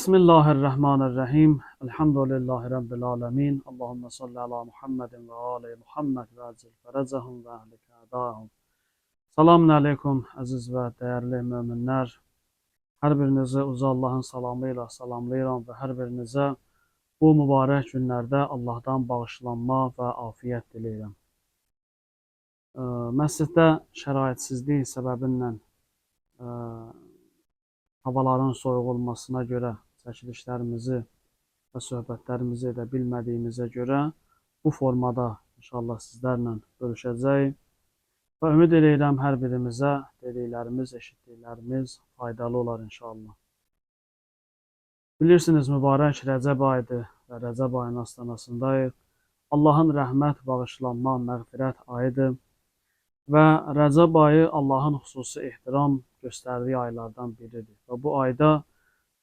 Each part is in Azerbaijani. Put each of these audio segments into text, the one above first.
Bismillahirrahmanirrahim. Elhamdülillahi Rabbil alemin. Allahümme salli ala Muhammedin ve ali Muhammed ve acil ferecehum ve ehlik adahum. Selamun aleyküm aziz ve değerli müminler. Her birinizi Uza Allah'ın salamıyla salamlayıram ve her birinize bu mübarek günlerde Allah'tan bağışlanma ve afiyet dileyirəm. Məsciddə şəraitsizlik səbəbindən havaların soyuq olmasına görə çəkilişlərimizi və söhbətlərimizi edə bilmədiyimizə görə bu formada inşallah sizlərlə bölüşəcəyik. Və ümid edirəm hər birimizə dediklərimiz, eşitdiklərimiz faydalı olar inşallah. Bilirsiniz, mübarək Rəcəb ayıdır və Rəcəb ayının astanasındayıq. Allahın rəhmət, bağışlanma, məğfirət ayıdır. Və Rəcəb ayı Allahın xüsusi ehtiram göstərdiyi aylardan biridir. Və bu ayda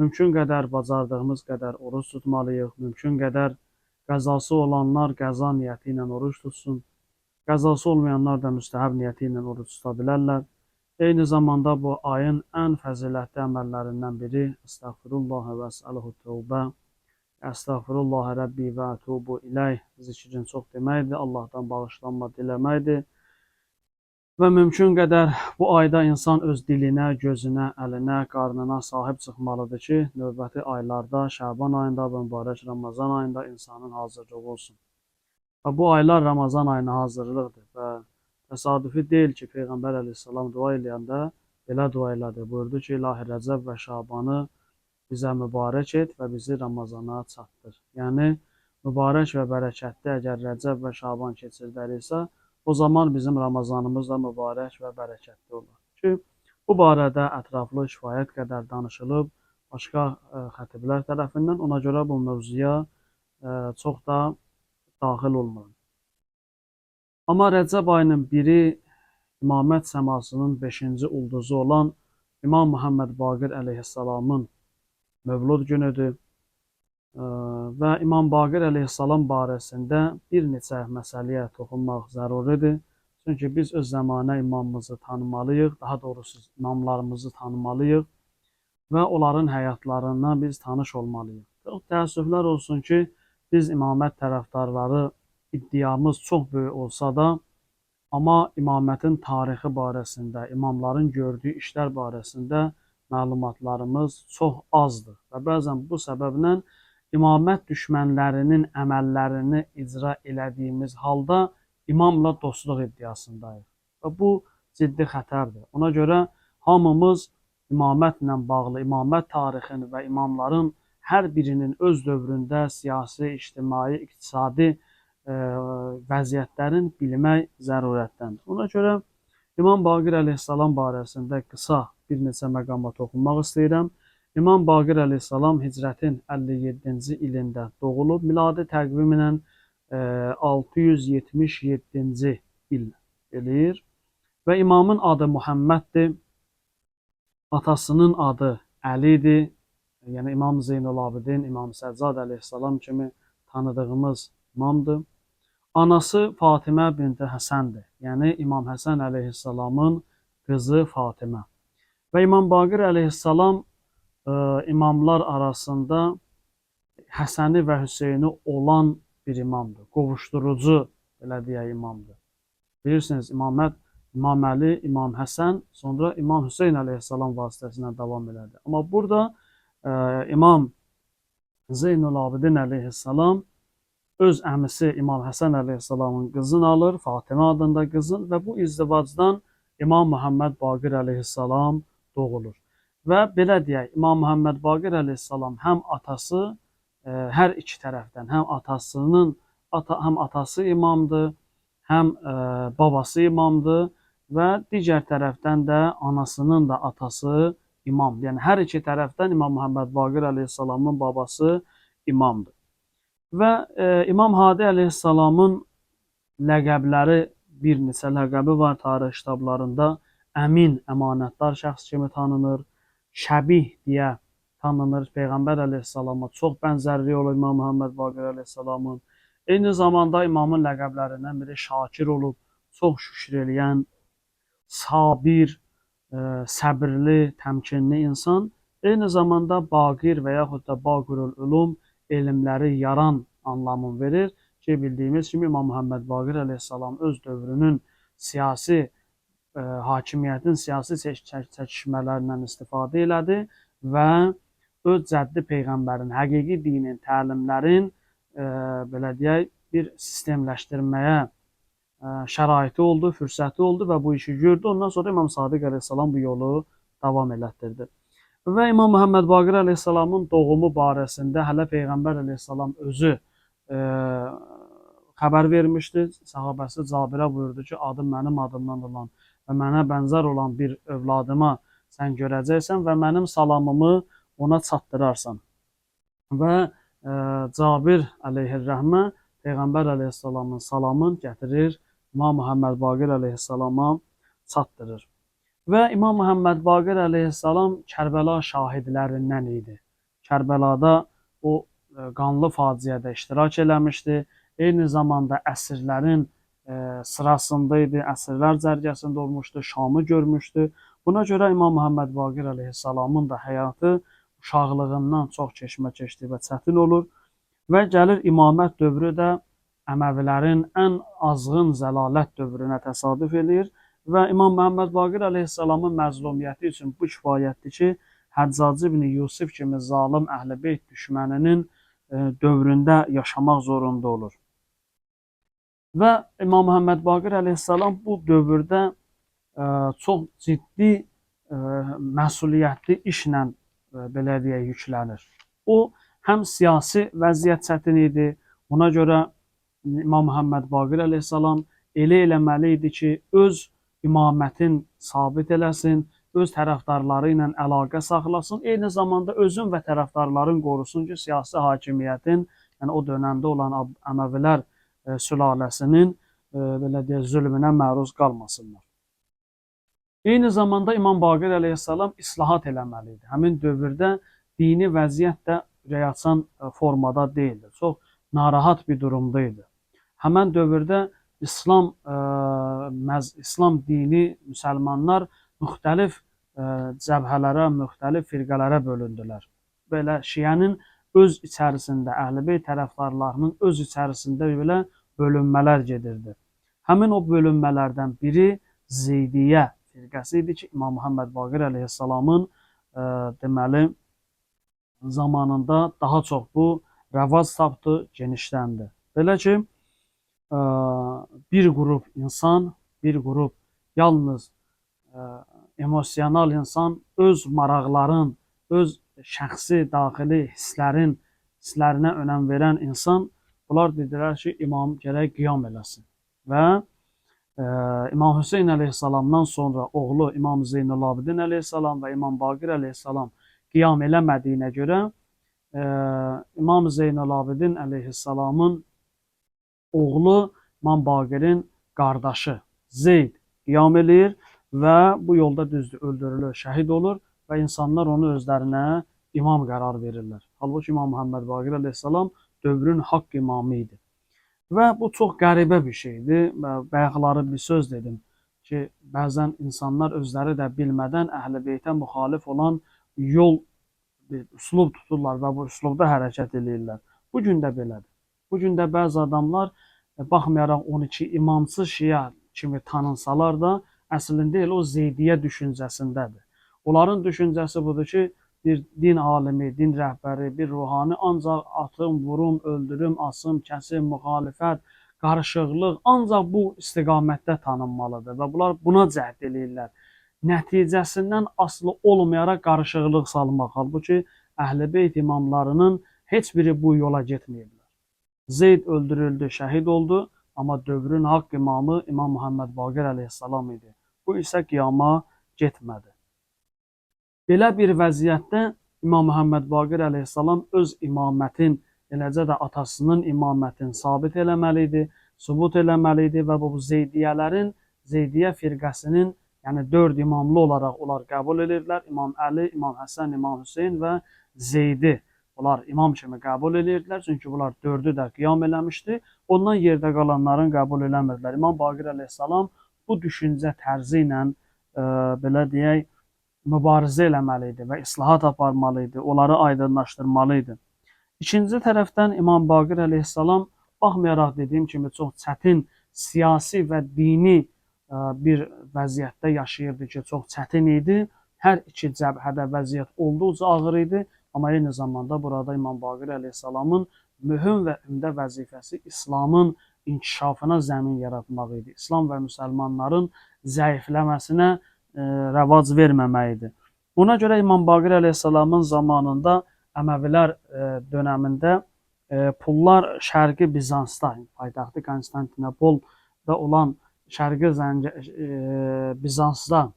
mümkün qədər, bacardığımız qədər oruç tutmalıyıq. Mümkün qədər qəzası olanlar qəza niyyəti ilə oruç tutsun. Qəzası olmayanlar da müstəhəb niyyəti ilə oruç tuta bilərlər. Eyni zamanda bu ayın ən fəzilətli əməllərindən biri Estağfirullah və əsəluhu tövbə, Estağfirullah Rəbbi və ətubu iləyh zikrin çox deməkdir, Allahdan bağışlanma diləməkdir. Və mümkün qədər bu ayda insan öz dilinə, gözünə, əlinə, qarnına sahib çıxmalıdır ki, növbəti aylarda, Şaban ayında və mübarək Ramazan ayında insanın hazırlığı olsun. Və bu aylar Ramazan ayına hazırlıqdır və təsadüfi deyil ki, Peyğəmbər əleyhissalam dua eləyəndə belə dua elədi. Buyurdu ki, İlahi Rəcəb və Şabanı bizə mübarək et və bizi Ramazana çatdır. Yəni, mübarək və bərəkətli əgər Rəcəb və Şaban keçirdəliksə, o zaman bizim Ramazanımız da mübarək və bərəkətli olur. Ki, bu barədə ətraflı kifayət qədər danışılıb başqa xətiblər tərəfindən, ona görə bu mövzuya çox da daxil olmuram. Amma Rəcəb ayının biri İmamət səmasının 5-ci ulduzu olan İmam Muhammed Baqir əleyhissalamın mövlud günüdür. Və İmam Baqir əleyhissalam barəsində bir neçə məsələyə toxunmaq zəruridir. Çünki biz öz zəmanə imamımızı tanımalıyıq, daha doğrusu imamlarımızı tanımalıyıq və onların həyatlarından biz tanış olmalıyıq. Çox təəssüflər olsun ki, biz imamət tərəfdarları iddiamız çox böyük olsa da, amma imamətin tarixi barəsində, imamların gördüyü işlər barəsində məlumatlarımız çox azdır. Və bəzən bu səbəblə İmamət düşmənlərinin əməllərini icra elədiyimiz halda imamla dostluq iddiasındayıq. Və bu ciddi xətərdir. Ona görə hamımız imamətlə bağlı, imamət tarixini və imamların hər birinin öz dövründə siyasi, ictimai, iqtisadi vəziyyətlərin bilmək zərurətdəndir. Ona görə İmam Baqir əleyhissalam barəsində qısa bir neçə məqama toxunmaq istəyirəm. İmam Baqir əleyhissalam hicrətin 57-ci ilində doğulub, miladi təqvimlə 677-ci il eləyir. Və imamın adı Muhamməddir, atasının adı Əlidir, yəni İmam Zeynul-Abidin, İmam Səccad əleyhissalam kimi tanıdığımız imamdır. Anası Fatimə binti Həsəndir, yəni İmam Həsən əleyhissalamın qızı Fatimə. Və İmam Baqir əleyhissalam imamlar arasında Həsəni və Hüseyni olan bir imamdır. Qovuşdurucu, belə deyək, imamdır. Bilirsiniz, imamət İmam Əli, İmam Həsən, sonra İmam Hüseyn əleyhissalam vasitəsilə davam elədi. Amma burada İmam Zeynul-Abidin əleyhissalam öz əmisi İmam Həsən əleyhissalamın qızını alır, Fatimə adında qızın və bu izdivacdan İmam Muhammed Baqir əleyhissalam doğulur. Və belə deyək, İmam Muhammed Baqir əleyhissalam həm atası, hər iki tərəfdən, həm atası imamdır, həm babası imamdır və digər tərəfdən də anasının da atası imamdır. Yəni, hər iki tərəfdən İmam Muhammed Baqir əleyhissalamın babası imamdır. Və İmam Hadi əleyhissalamın ləqəbləri, bir neçə ləqəbi var tarix kitablarında. Əmin, əmanətdar şəxs kimi tanınır. Şəbih deyə tanınır. Peyğəmbər əleyhissalama çox bənzərliyi olur İmam Muhammed Baqir əleyhissalamın. Eyni zamanda imamın ləqəblərindən biri Şakir olub, çox şükür eləyən, sabir, səbirli, təmkinli insan Eyni zamanda Baqir və yaxud da Baqirul Ulum elmləri yaran anlamını verir ki, bildiyimiz kimi İmam Muhammed Baqir əleyhissalam öz dövrünün siyasi hakimiyyətin siyasi çəkişmələrindən istifadə elədi və öz cəddi peyğəmbərin, həqiqi dinin, təlimlərin belə deyək, bir sistemləşdirməyə şəraiti oldu, fürsəti oldu və bu işi gördü. Ondan sonra İmam Sadiq əleyhissalam bu yolu davam elətdirdi. Və İmam Muhammed Baqir əleyhissalamın doğumu barəsində hələ Peyğəmbər əleyhissalam özü xəbər vermişdi. Səhabəsi Cabirə buyurdu ki, adım mənim adımdan olan və mənə bənzər olan bir övladıma sən görəcəksən və mənim salamımı ona çatdırarsan. Və Cabir əleyhirrəhmə Peyğəmbər əleyhissalamın salamını gətirir, İmam Muhammed Baqir əleyhissalama çatdırır. Və İmam Muhammed Baqir əleyhissalam Kərbəla şahidlərindən idi. Kərbəlada o qanlı faciədə iştirak eləmişdi. Eyni zamanda əsirlərin sırasında idi, əsirlər cərgəsində olmuşdu, Şamı görmüşdü. Buna görə İmam Muhammed Baqir əleyhissalamın da həyatı uşaqlığından çox keşməkeşli və çətin olur və gəlir imamət dövrü də Əməvilərin ən azğın zəlalət dövrünə təsadüf eləyir və İmam Muhammed Baqir əleyhissalamın məzlumiyyəti üçün bu kifayətdir ki, Həccac ibn Yusif kimi zalım Əhl-i Beyt düşməninin dövründə yaşamaq zorunda olur. Və İmam Muhammed Baqir əleyhissalam bu dövrdə çox ciddi məsuliyyətli işlə belə deyək yüklənir. O həm siyasi vəziyyət çətin idi, ona görə İmam Muhammed Baqir əleyhissalam elə eləməli idi ki, öz imamətin sabit eləsin, öz tərəfdarları ilə əlaqə saxlasın, eyni zamanda özün və tərəfdarların qorusun ki, siyasi hakimiyyətin, yəni o dönəmdə olan Əməvilər sülaləsinin belə deyək, zülmünə məruz qalmasınlar. Eyni zamanda İmam Baqir əleyhissalam islahat eləməli idi. Həmin dövrdə dini vəziyyət də ürəkaçan formada deyildi. Çox narahat bir durumda idi. Həmin dövrdə İslam dini müsəlmanlar müxtəlif cəbhələrə, müxtəlif firqələrə bölündülər. Belə Şiənin öz içərisində, Əhl-i Beyt tərəfdarlarının öz içərisində belə bölünmələr gedirdi. Həmin o bölünmələrdən biri Zeydiyyə firqəsi idi ki, İmam Muhammed Baqir əleyhissalamın deməli zamanında daha çox bu rəvac tapdı, genişləndi. Belə ki, bir qrup insan, bir qrup yalnız emosional insan, öz maraqların, öz şəxsi, daxili hisslərinə önəm verən insan, bunlar dedilər ki, imam gərək qiyam eləsin. Və İmam Hüseyn əleyhissalamdan sonra oğlu İmam Zeynulabidin əleyhissalam və İmam Baqir əleyhissalam qiyam eləmədiyinə görə İmam Zeynulabidin əleyhissalamın oğlu İmam Baqirin qardaşı Zeyd qiyam eləyir və bu yolda düzdür, öldürülür, şəhid olur və insanlar onu özlərinə imam qərar verirlər. Halbuki İmam Muhammed Baqir əleyhissalam dövrün haqq imamı idi. Və bu çox qəribə bir şeydir. Bayaqları bir söz dedim ki, bəzən insanlar özləri də bilmədən Əhl-i Beytə müxalif olan yol, üslub tuturlar və bu üslubda hərəkət edirlər. Bu gün də belədir. Bu gün də bəzi adamlar baxmayaraq 12 imamsız şia kimi tanınsalar da, əslində elə o Zeydiyyə düşüncəsindədir. Onların düşüncəsi budur ki, bir din alimi, din rəhbəri, bir ruhani ancaq atım, vurum, öldürüm, asım, kəsim, müxalifət, qarışıqlıq ancaq bu istiqamətdə tanınmalıdır və bunlar buna cəhd edirlər. Nəticəsindən asılı olmayaraq qarışıqlıq salmaq. Halbuki Əhl-i Beyt imamlarının heç biri bu yola getməyiblər. Zeyd öldürüldü, şəhid oldu, amma dövrün haqq imamı İmam Muhammed Baqir əleyhissalam idi. Bu isə qiyama getmədi. Belə bir vəziyyətdə İmam Muhammed Baqir əleyhissalam öz imamətin, eləcə də atasının imamətini sabit eləməli idi, sübut eləməli idi və bu Zeydiyyələrin, Zeydiyyə firqəsinin, yəni 4 imamlı olaraq onlar qəbul edirdilər. İmam Əli, İmam Həsən, İmam Hüseyn və Zeydi onlar imam kimi qəbul edirdilər. Çünki bunlar 4'ü də qiyam eləmişdi. Ondan yerdə qalanların qəbul eləmirdilər. İmam Baqir əleyhissalam bu düşüncə tərzi ilə belə deyək, mübarizə eləməli idi və islahat aparmalı idi, onları aydınlaşdırmalı idi. İkinci tərəfdən İmam Baqir əleyhissalam baxmayaraq dediyim kimi çox çətin siyasi və dini bir vəziyyətdə yaşayırdı ki, çox çətin idi. Hər iki cəbhədə vəziyyət olduqca ağır idi, amma eyni zamanda burada İmam Baqir əleyhissalamın mühüm və ümdə vəzifəsi İslamın inkişafına zəmin yaratmaq idi. İslam və müsəlmanların zəifləməsinə rəvac verməmək idi. Buna görə İmam Baqir əleyhissalamın zamanında Əməvilər dönəmində pullar Şərqi Bizansda, paytaxtı Konstantinopolda olan Şərqi Bizansda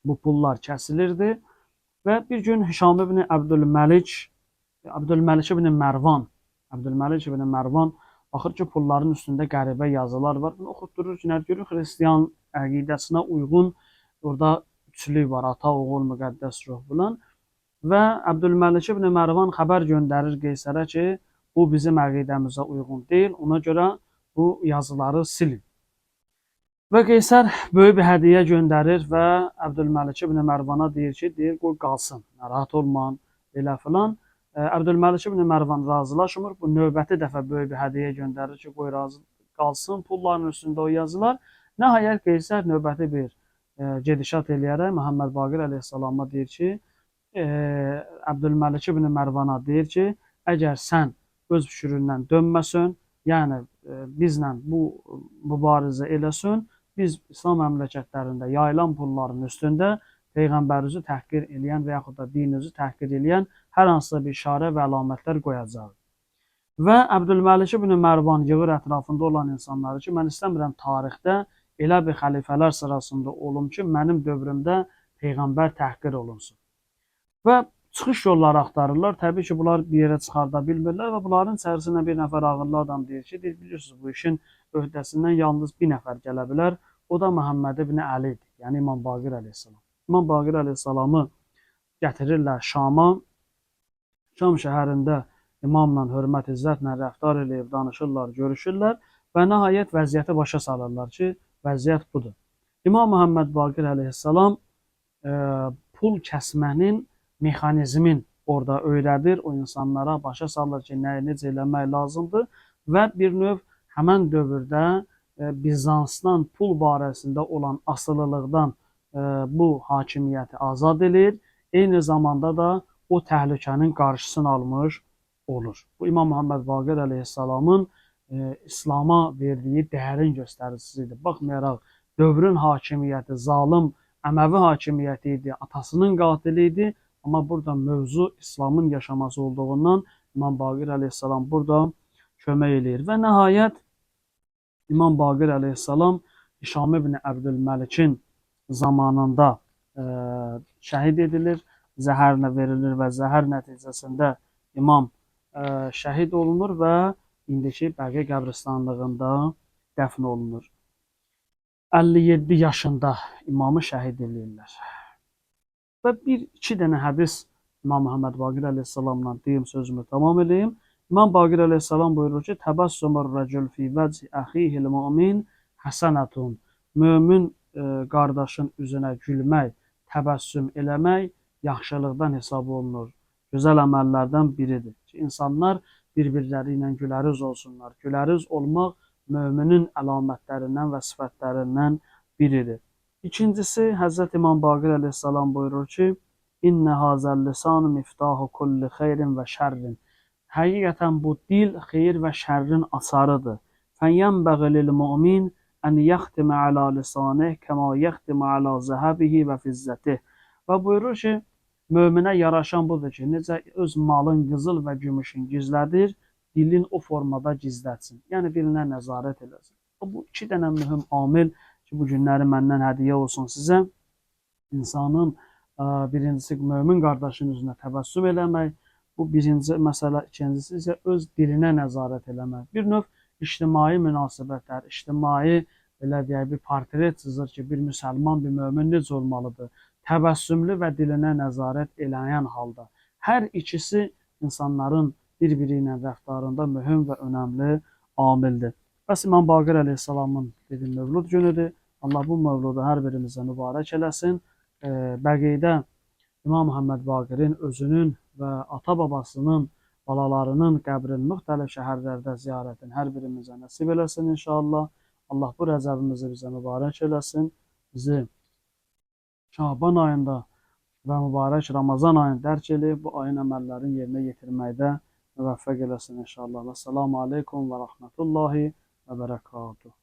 bu pullar kəsilirdi və bir gün Hişam ibn Abdülməlik ibn Mərvan baxır ki, pulların üstündə qəribə yazılar var. Bunu oxutdurur ki, görür xristiyan əqidəsinə uyğun orada üçlük var, ata, oğul, müqəddəs ruh filan. Və Abdülməlik ibn Mərvan xəbər göndərir Qeysərə ki, bu bizim əqidəmizə uyğun deyil, ona görə bu yazıları silin. Və Qeysər böyük bir hədiyyə göndərir və Abdülməlik ibn Mərvana deyir ki, qoy qalsın, narahat olma, elə filan. Abdülməlik ibn Mərvan razılaşmır, bu növbəti dəfə böyük bir hədiyyə göndərir ki, qoy razı qalsın, pulların üstündə o yazılar. Nəhayət Qeysər növbəti bir gedişat eləyərək Məhəmməd Baqir əleyhissalama deyir ki, Abdülməlik ibn Mərvana deyir ki, əgər sən öz fikrindən dönməsən, yəni bizlə bu mübarizə eləsən, biz İslam məmləkətlərində yayılan pulların üstündə Peyğəmbərimizi təhqir eləyən və yaxud da dinimizi təhqir eləyən hər hansısa bir işarə və əlamətlər qoyacaq. Və Abdülməlik ibn Mərvan yığır ətrafında olan insanları ki, mən istəmirəm tarixdə elə bir xəlifələr sırasında olum ki, mənim dövrümdə Peyğəmbər təhqir olunsun. Və çıxış yolları axtarırlar. Təbii ki, bunlar bir yerə çıxarda bilmirlər və bunların içərisində bir nəfər ağıllı adam deyir ki, bilirsiniz, bu işin öhdəsindən yalnız bir nəfər gələ bilər. O da Məhəmməd ibn Əlidir, yəni İmam Baqir əleyhissalam. İmam Baqir əleyhissalamı gətirirlər Şama. Şam şəhərində imamla hörmət izzətlə rəftar eləyib danışırlar, görüşürlər və nəhayət vəziyyəti başa salırlar ki, vəziyyət budur. İmam Məhəmməd Baqir əleyhissalam pul kəsmənin mexanizmin orada öyrədir, o insanlara başa salır ki, nəyi necə eləmək lazımdır və bir növ həmən dövrdə Bizansdan pul barəsində olan asılılıqdan bu hakimiyyəti azad edir, eyni zamanda da o təhlükənin qarşısını almış olur. Bu İmam Məhəmməd Baqir əleyhissalamın İslama verdiyi dəyərin göstəricisidir. Baxmayaraq dövrün hakimiyyəti zalım Əməvi hakimiyyəti idi, atasının qatili idi, amma burada mövzu İslamın yaşaması olduğundan İmam Baqir əleyhissalam burada kömək eləyir. Və nəhayət İmam Baqir əleyhissalam Hişam ibn Abdülməlikin zamanında şəhid edilir, zəhərlə verilir və zəhər nəticəsində imam şəhid olunur və indiki Bəqi qəbristanlığında dəfn olunur. 57 yaşında imamı şəhid edirlər. Və iki dənə hədis İmam Məhəmməd Baqir əleyhissalamla deyim, sözümü tamam edeyim. İmam Baqir əleyhissalam buyurur ki, təbəssümür rəcül fi vəcih əxihil mümin həsənətun. Mömin qardaşın üzünə gülmək, təbəssüm eləmək yaxşılıqdan hesab olunur. Gözəl əməllərdən biridir ki, insanlar bir-birləri ilə güləriz olsunlar. Güləriz olmaq müminin əlamətlərindən və sifətlərindən biridir. İkincisi, Həzrət İmam Baqir əleyhissalam buyurur ki, İnnə hazəl lisan miftahu kulli xeyrin və şərrin. Həqiqətən bu dil xeyir və şərrin açarıdır. Fəyyənbəği lil mümin ən yəxtimə alə lisanih kəma yəxtimə alə zəhəbihi və fizzətih. Və buyurur ki, möminə yaraşan budur ki, necə öz malın qızıl və gümüşün gizlədir, dilin o formada gizlətsin. Yəni, dilinə nəzarət eləsin. Bu iki dənə mühüm amil ki, bu günləri məndən hədiyyə olsun sizə. İnsanın birincisi, mömin qardaşın üzünə təbəssüm eləmək, bu birinci məsələ, ikincisi isə öz dilinə nəzarət eləmək. Bir növ ictimai münasibətlər, ictimai belə deyək, bir portret çizir ki, bir müsəlman, bir mömin necə olmalıdır? Təbəssümlü və dilinə nəzarət eləyən halda. Hər ikisi insanların bir-biri ilə rəftarında mühüm və önəmli amildir. Bəs İmam Baqir əleyhissalamın mövlud günüdür. Allah bu mövludu hər birimizə mübarək eləsin. Bəqidə İmam Muhammed Baqirin özünün və ata-babasının, balalarının qəbrin müxtəlif şəhərlərdə ziyarətin hər birimizə nəsib eləsin inşallah. Allah bu rəcəbimizi bizə mübarək eləsin. Bizi Şaban ayında və mübarək Ramazan ayını dərk edib bu ayın əməllərini yerinə yetirməkdə müvəffəq eləsin inşallah. Və selamu aleykum və rəhmətullahi və bərəkatuhu.